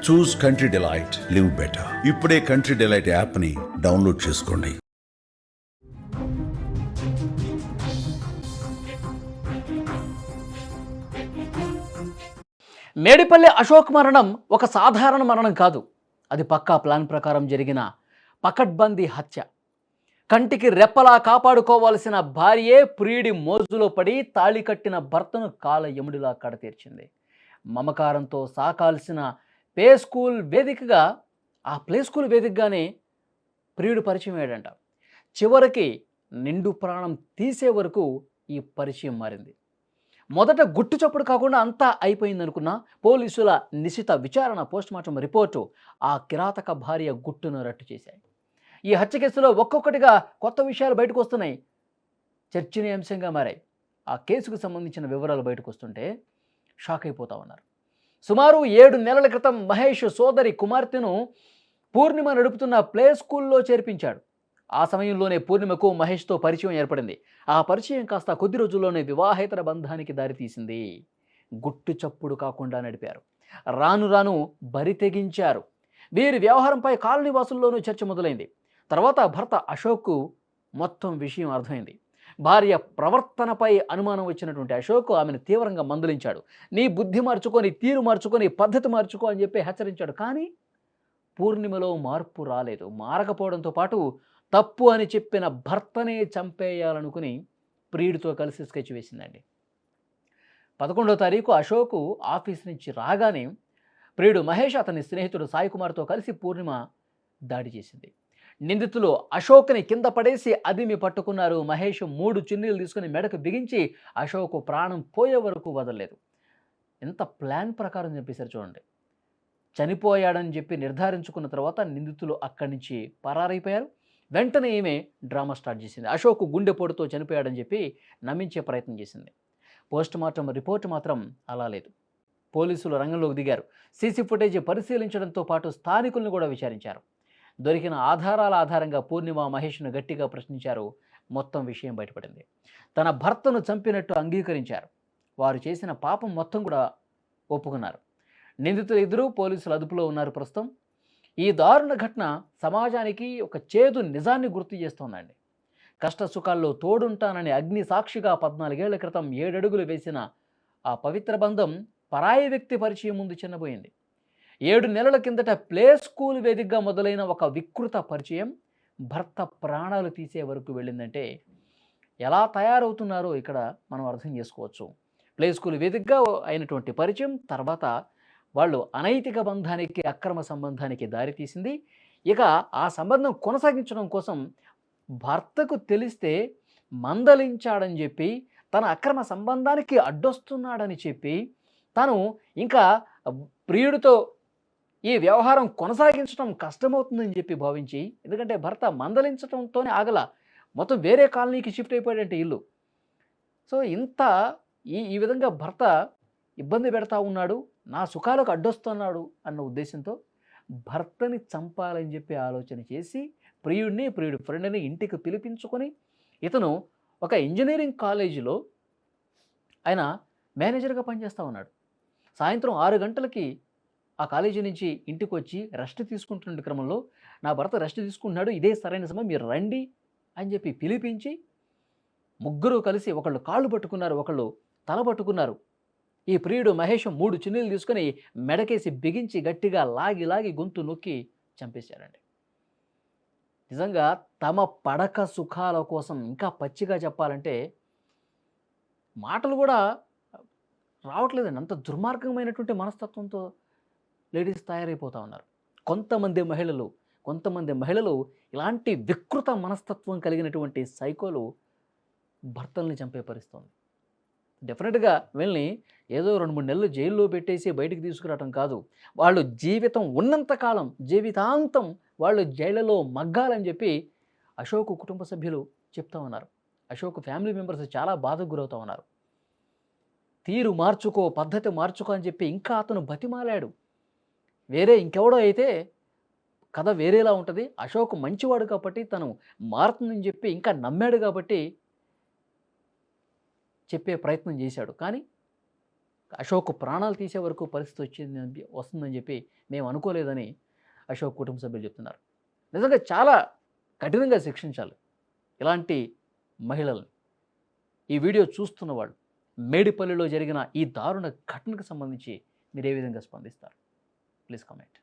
చూస్ country delight, live better. ఇప్పుడే country delight యాప్ని download చేసుకోండి. మేడిపల్లి అశోక్ మరణం ఒక సాధారణ మరణం కాదు. అది పక్కా ప్లాన్ ప్రకారం జరిగిన పకడ్బందీ హత్య. కంటికి రెప్పలా కాపాడుకోవాల్సిన భార్యే ప్రియుడి మోజులో పడి తాళి కట్టిన భర్తను కాల యముడిలా కడతీర్చింది. మమకారంతో సాకాల్సిన ప్లే స్కూల్ వేదికగానే ప్రియుడు పరిచయం అయ్యాడంట. చివరికి నిండు ప్రాణం తీసే వరకు ఈ పరిచయం మారింది. మొదట గుట్టు చప్పుడు కాకుండా అంతా అయిపోయిందనుకున్న పోలీసుల నిశిత విచారణ, పోస్టుమార్టం రిపోర్టు ఆ కిరాతక భార్య గుట్టును రట్టు చేశాయి. ఈ హత్య కేసులో ఒక్కొక్కటిగా కొత్త విషయాలు బయటకు వస్తున్నాయి, చర్చనీయాంశంగా మారాయి. ఆ కేసుకు సంబంధించిన వివరాలు బయటకు వస్తుంటే షాక్ అయిపోతా ఉన్నారు. సుమారు 7 నెలల క్రితం మహేష్ సోదరి కుమార్తెను పూర్ణిమ నడుపుతున్న ప్లే స్కూల్లో చేర్పించాడు. ఆ సమయంలోనే పూర్ణిమకు మహేష్తో పరిచయం ఏర్పడింది. ఆ పరిచయం కాస్త కొద్ది రోజుల్లోనే వివాహేతర బంధానికి దారితీసింది. గుట్టు చప్పుడు కాకుండా నడిపారు, రాను రాను బరి తెగించారు. వీరి వ్యవహారంపై కాలనీ వాసుల్లోనూ చర్చ మొదలైంది. తర్వాత భర్త అశోక్కు మొత్తం విషయం అర్థమైంది. భార్య ప్రవర్తనపై అనుమానం వచ్చినటువంటి అశోక్ ఆమెను తీవ్రంగా మందలించాడు. నీ బుద్ధి మార్చుకొని, తీరు మార్చుకొని, పద్ధతి మార్చుకో అని చెప్పి హెచ్చరించాడు. కానీ పూర్ణిమలో మార్పు రాలేదు. మారకపోవడంతో పాటు తప్పు అని చెప్పిన భర్తనే చంపేయాలనుకుని ప్రియుడితో కలిసి స్కెచ్ వేసిందండి. 11వ తారీఖు అశోక్ ఆఫీస్ నుంచి రాగానే ప్రియుడు మహేష్ అతని స్నేహితుడు సాయి కుమార్తో కలిసి పూర్ణిమ దాడి చేసింది. నిందితులు అశోక్ని కింద పడేసి అదిమి పట్టుకున్నారు. మహేష్ 3 చున్నీలు తీసుకుని మెడకు బిగించి అశోక్ ప్రాణం పోయే వరకు వదలలేదు. ఎంత ప్లాన్ ప్రకారం చెప్పేశారు చూడండి. చనిపోయాడని చెప్పి నిర్ధారించుకున్న తర్వాత నిందితులు అక్కడి నుంచి పరారైపోయారు. వెంటనే ఈమె డ్రామా స్టార్ట్ చేసింది. అశోక్ గుండెపోటుతో చనిపోయాడని చెప్పి నమ్మించే ప్రయత్నం చేసింది. పోస్టుమార్టం రిపోర్టు మాత్రం అలా లేదు. పోలీసులు రంగంలోకి దిగారు. సీసీ ఫుటేజ్ పరిశీలించడంతో పాటు స్థానికులను కూడా విచారించారు. దొరికిన ఆధారాల ఆధారంగా పూర్ణిమ మహేష్ను గట్టిగా ప్రశ్నించారు. మొత్తం విషయం బయటపడింది. తన భర్తను చంపినట్టు అంగీకరించారు. వారు చేసిన పాపం మొత్తం కూడా ఒప్పుకున్నారు. నిందితులు ఇద్దరూ పోలీసుల అదుపులో ఉన్నారు ప్రస్తుతం. ఈ దారుణ ఘటన సమాజానికి ఒక చేదు నిజాన్ని గుర్తు చేస్తోందండి. కష్ట సుఖాల్లో తోడుంటానని అగ్ని సాక్షిగా 14 ఏళ్ల క్రితం 7 అడుగులు వేసిన ఆ పవిత్ర బంధం పరాయి వ్యక్తి పరిచయం ముందు చిన్నబోయింది. 7 నెలల కిందట ప్లే స్కూల్ వేదికగా మొదలైన ఒక వికృత పరిచయం భర్త ప్రాణాలు తీసే వరకు వెళ్ళిందంటే ఎలా తయారవుతున్నారో ఇక్కడ మనం అర్థం చేసుకోవచ్చు. ప్లే స్కూల్ వేదికగా అయినటువంటి పరిచయం తర్వాత వాళ్ళు అనైతిక బంధానికి, అక్రమ సంబంధానికి దారితీసింది. ఇక ఆ సంబంధం కొనసాగించడం కోసం భర్తకు తెలిస్తే మందలించాడని చెప్పి, తన అక్రమ సంబంధానికి అడ్డొస్తున్నాడని చెప్పి, తను ఇంకా ప్రియుడితో ఈ వ్యవహారం కొనసాగించడం కష్టమవుతుందని చెప్పి భావించి, ఎందుకంటే భర్త మందలించడంతోనే ఆగల, మొత్తం వేరే కాలనీకి షిఫ్ట్ అయిపోయాడంటే ఇల్లు. సో ఇంత ఈ విధంగా భర్త ఇబ్బంది పెడతా ఉన్నాడు, నా సుఖాలకు అడ్డొస్తున్నాడు అన్న ఉద్దేశంతో భర్తని చంపాలని చెప్పి ఆలోచన చేసి ప్రియుడి ఫ్రెండ్ని ఇంటికి పిలిపించుకొని, ఇతను ఒక ఇంజనీరింగ్ కాలేజీలో ఆయన మేనేజర్గా పనిచేస్తూ ఉన్నాడు. సాయంత్రం 6 గంటలకి ఆ కాలేజీ నుంచి ఇంటికి వచ్చి రెస్ట్ తీసుకుంటున్న క్రమంలో, నా భర్త రెస్ట్ తీసుకుంటున్నాడు, ఇదే సరైన సమయం, మీరు రండి అని చెప్పి పిలిపించి ముగ్గురు కలిసి ఒకళ్ళు కాళ్ళు పట్టుకున్నారు, ఒకళ్ళు తల పట్టుకున్నారు. ఈ ప్రియుడు మహేష్ 3 చున్నీలు తీసుకొని మెడకేసి బిగించి గట్టిగా లాగి గొంతు నొక్కి చంపేశారండి. నిజంగా తమ పడక సుఖాల కోసం, ఇంకా పచ్చిగా చెప్పాలంటే మాటలు కూడా రావట్లేదండి. అంత దుర్మార్గమైనటువంటి మనస్తత్వంతో లేడీస్ తయారైపోతూ ఉన్నారు. కొంతమంది మహిళలు ఇలాంటి వికృత మనస్తత్వం కలిగినటువంటి సైకోలు భర్తల్ని చంపే పరిస్థితుంది. డెఫినెట్గా వీళ్ళని ఏదో 2-3 నెలలు జైల్లో పెట్టేసి బయటికి తీసుకురావడం కాదు, వాళ్ళు జీవితం ఉన్నంతకాలం, జీవితాంతం వాళ్ళు జైళ్ళలో మగ్గాలని చెప్పి అశోక్ కుటుంబ సభ్యులు చెప్తా ఉన్నారు. అశోక్ ఫ్యామిలీ మెంబర్స్ చాలా బాధకు గురవుతూ ఉన్నారు. తీరు మార్చుకో, పద్ధతి మార్చుకో అని చెప్పి ఇంకా అతను బతిమాలాడు. వేరే ఇంకెవడో అయితే కథ వేరేలా ఉంటుంది. అశోక్ మంచివాడు కాబట్టి తను మారుతుందని చెప్పి ఇంకా నమ్మాడు కాబట్టి చెప్పే ప్రయత్నం చేశాడు. కానీ అశోక్ ప్రాణాలు తీసే వరకు పరిస్థితి వస్తుందని చెప్పి మేము అనుకోలేదని అశోక్ కుటుంబ సభ్యులు చెప్తున్నారు. నిజంగా చాలా కఠినంగా శిక్షించాలి ఇలాంటి మహిళల్ని. ఈ వీడియో చూస్తున్న వాళ్ళు మేడిపల్లిలో జరిగిన ఈ దారుణ ఘటనకు సంబంధించి మీరు ఏ విధంగా స్పందిస్తారు? Please comment.